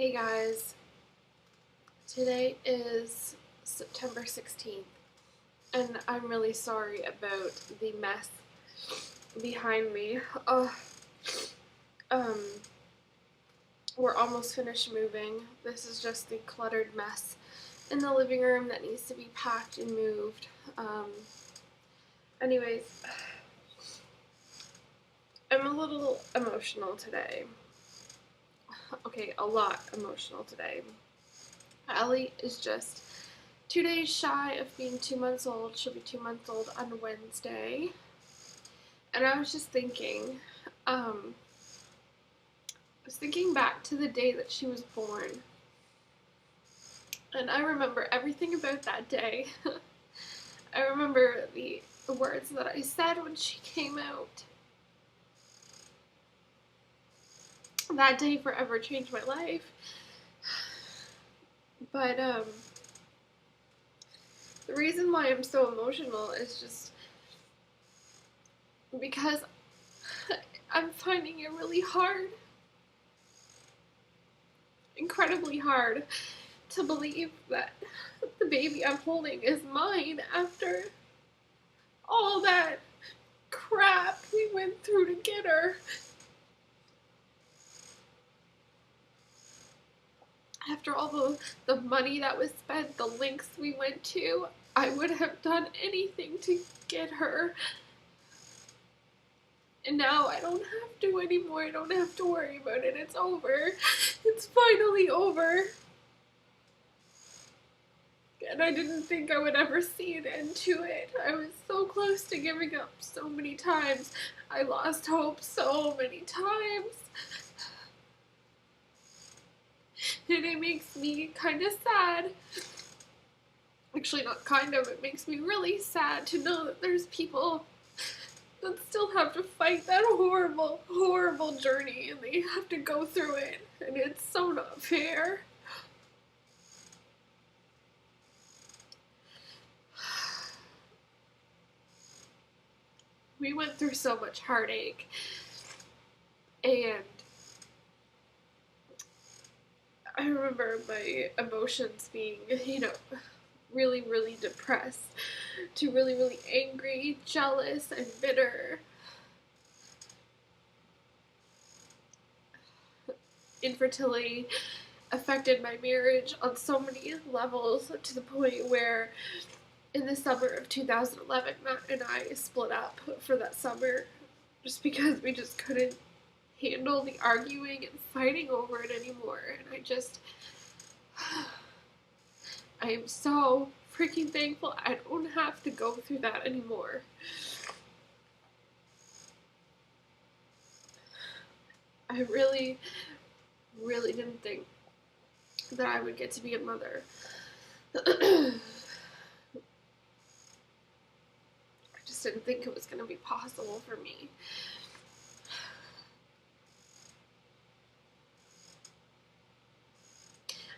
Hey guys, today is September 16th, and I'm really sorry about the mess behind me. Um, we're almost finished moving. This is just the cluttered mess in the living room that needs to be packed and moved. Anyways, I'm a little emotional today. Okay, a lot emotional today. Elli is just 2 days shy of being 2 months old. She'll be 2 months old on Wednesday. And I was just thinking, I was thinking back to the day that she was born. And I remember everything about that day. I remember the words that I said when she came out. That day forever changed my life. But the reason why I'm so emotional is just because I'm finding it really hard, incredibly hard, to believe that the baby I'm holding is mine after all that crap we went through to get her. After all the money that was spent, the lengths we went to, I would have done anything to get her. And now I don't have to anymore. I don't have to worry about it. It's over. It's finally over. And I didn't think I would ever see an end to it. I was so close to giving up so many times. I lost hope so many times. And it makes me kind of sad. Actually, not kind of. It makes me really sad to know that there's people that still have to fight that horrible, horrible journey, and they have to go through it. And it's so not fair. We went through so much heartache, and I remember my emotions being, really, really depressed, to really, really angry, jealous, and bitter. Infertility affected my marriage on so many levels, to the point where in the summer of 2011, Matt and I split up for that summer just because we just couldn't handle the arguing and fighting over it anymore. And I am so freaking thankful I don't have to go through that anymore. I really, really didn't think that I would get to be a mother. I just didn't think it was going to be possible for me.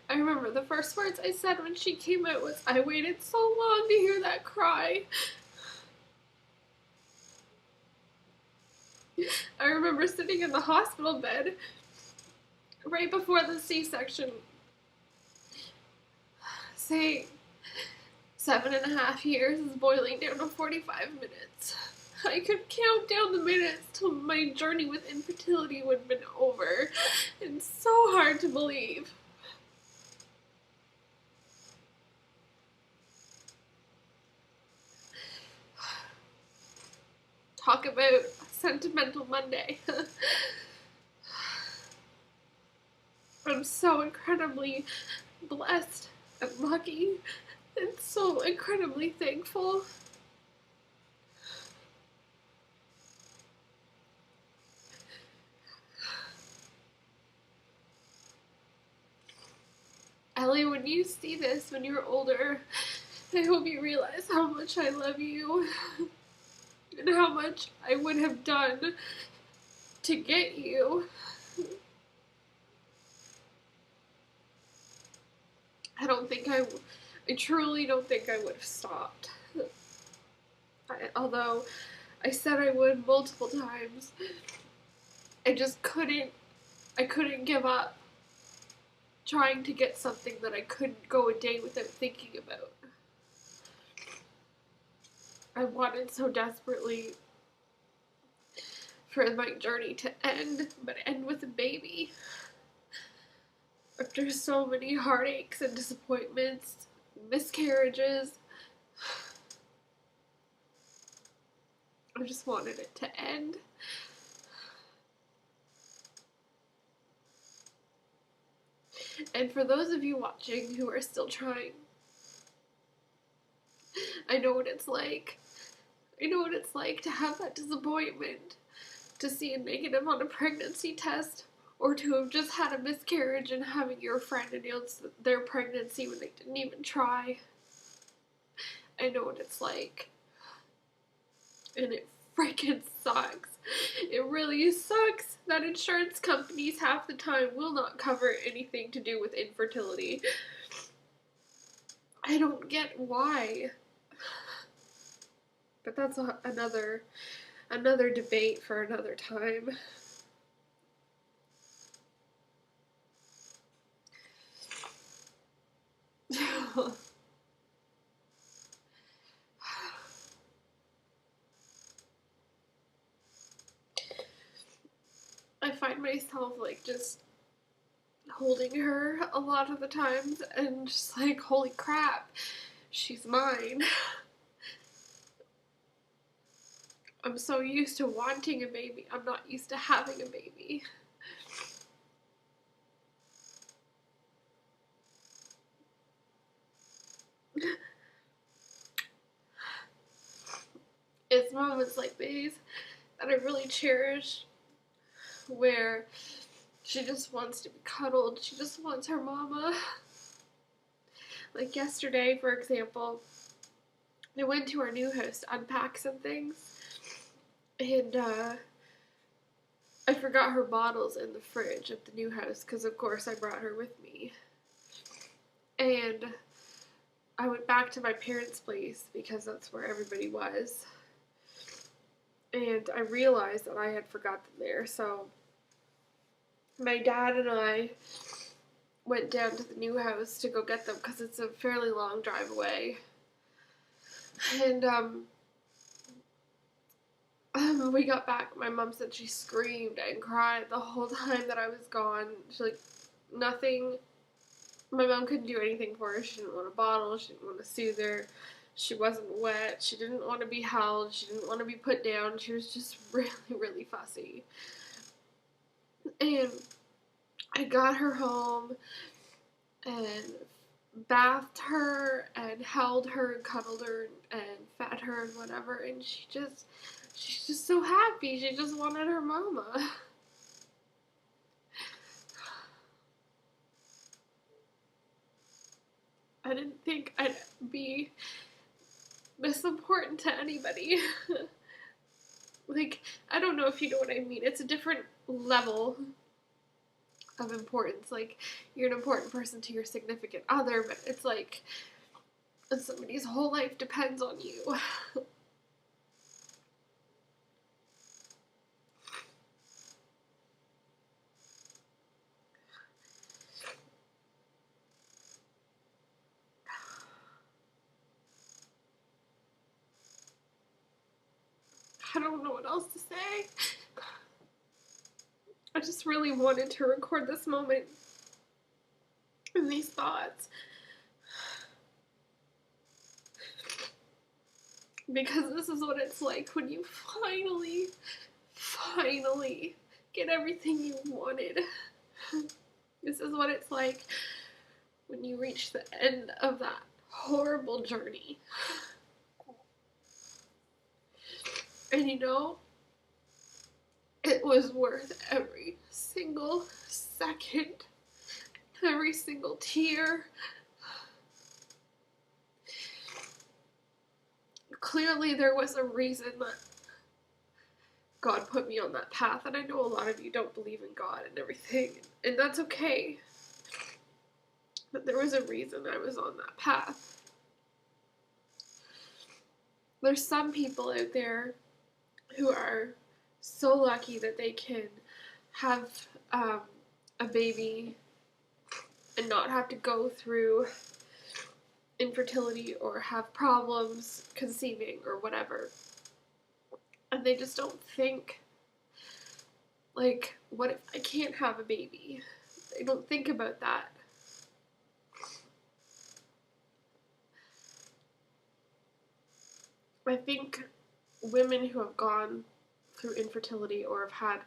I remember the first words I said when she came out was, "I waited so long to hear that cry." I remember sitting in the hospital bed right before the C-section saying 7.5 years is boiling down to 45 minutes. I could count down the minutes till my journey with infertility would have been over. It's so hard to believe. Talk about sentimental Monday. I'm so incredibly blessed and lucky and so incredibly thankful. Elli, when you see this when you're older, I hope you realize how much I love you and how much I would have done to get you. I truly don't think I would have stopped. Although I said I would multiple times, I just couldn't give up. trying to get something that I couldn't go a day without thinking about. I wanted so desperately for my journey to end, but end with a baby. After so many heartaches and disappointments, miscarriages, I just wanted it to end. And for those of you watching who are still trying, I know what it's like. I know what it's like to have that disappointment, to see a negative on a pregnancy test, or to have just had a miscarriage and having your friend announce their pregnancy when they didn't even try. I know what it's like. And it freaking sucks. It really sucks that insurance companies half the time will not cover anything to do with infertility. I don't get why. But that's another debate for another time. I find myself like just holding her a lot of the times and just like, holy crap, she's mine. I'm so used to wanting a baby, I'm not used to having a baby. It's moments like these that I really cherish, where she just wants to be cuddled, she just wants her mama. Like yesterday, for example, I went to our new house to unpack some things, and I forgot her bottles in the fridge at the new house, because of course I brought her with me. And I went back to my parents' place, because that's where everybody was. And I realized that I had forgot them there, so my dad and I went down to the new house to go get them, because it's a fairly long drive away. And we got back, my mom said she screamed and cried the whole time that I was gone. She, like, nothing, my mom couldn't do anything for her. She didn't want a bottle, she didn't want to soothe her, she wasn't wet, she didn't want to be held, she didn't want to be put down, she was just really, really fussy. And I got her home and bathed her and held her and cuddled her and fed her and whatever, and she's just so happy. She just wanted her mama. I didn't think I'd be this important to anybody. Like, I don't know if you know what I mean. It's a different level of importance. Like, you're an important person to your significant other, but it's like somebody's whole life depends on you. I don't know what else to say. I just really wanted to record this moment and these thoughts, because this is what it's like when you finally get everything you wanted. This is what it's like when you reach the end of that horrible journey. And you know, it was worth every single second, every single tear. Clearly there was a reason that God put me on that path, and I know a lot of you don't believe in God and everything, and that's okay. But there was a reason I was on that path. There's some people out there who are so lucky that they can have a baby and not have to go through infertility or have problems conceiving or whatever. And they just don't think, like, what if I can't have a baby? They don't think about that. I think women who have gone through infertility or have had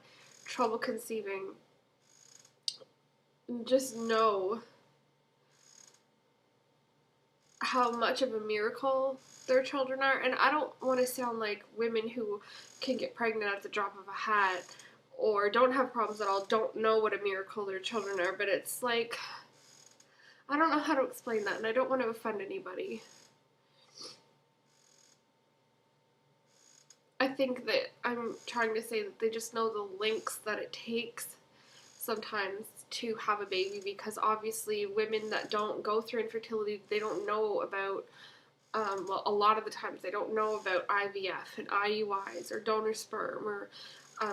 trouble conceiving just know how much of a miracle their children are. And I don't want to sound like women who can get pregnant at the drop of a hat or don't have problems at all don't know what a miracle their children are, but it's like, I don't know how to explain that, and I don't want to offend anybody. I think that I'm trying to say that they just know the lengths that it takes sometimes to have a baby, because obviously women that don't go through infertility, they don't know about, well, a lot of the times they don't know about IVF and IUIs or donor sperm or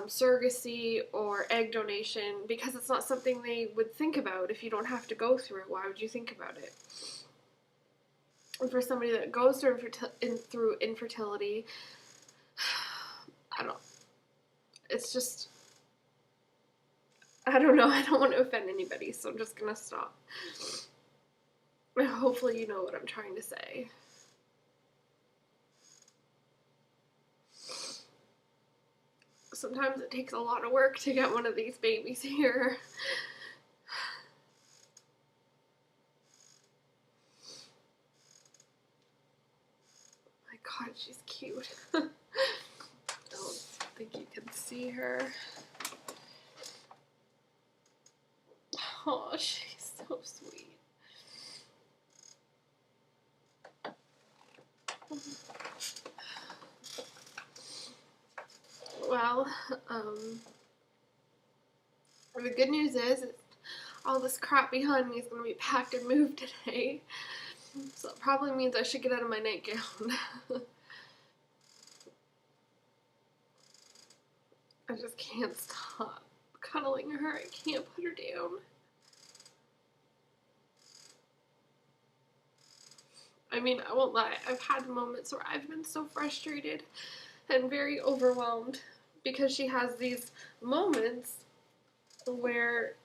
surrogacy or egg donation, because it's not something they would think about. If you don't have to go through it, why would you think about it? And for somebody that goes through infertility, it's just, I don't know, I don't want to offend anybody, so I'm just gonna stop. Hopefully you know what I'm trying to say. Sometimes it takes a lot of work to get one of these babies here. My God, she's cute. I don't think you can see her. Oh, she's so sweet. Well, the good news is all this crap behind me is going to be packed and moved today. So it probably means I should get out of my nightgown. I just can't stop cuddling her. I can't put her down. I mean, I won't lie. I've had moments where I've been so frustrated and very overwhelmed because she has these moments where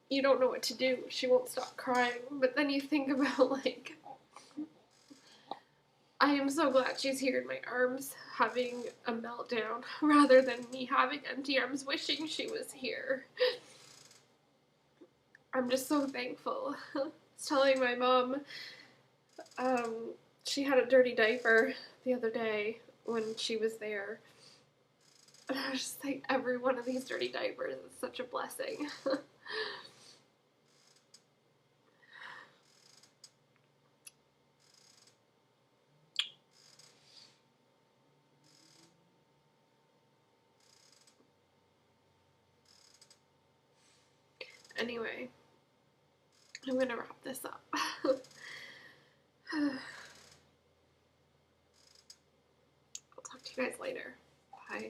you don't know what to do. She won't stop crying. But then you think about, like, I am so glad she's here in my arms having a meltdown rather than me having empty arms wishing she was here. I'm just so thankful. I was telling my mom, she had a dirty diaper the other day when she was there. And I was just like, every one of these dirty diapers is such a blessing. Anyway, I'm gonna wrap this up. I'll talk to you guys later. Bye.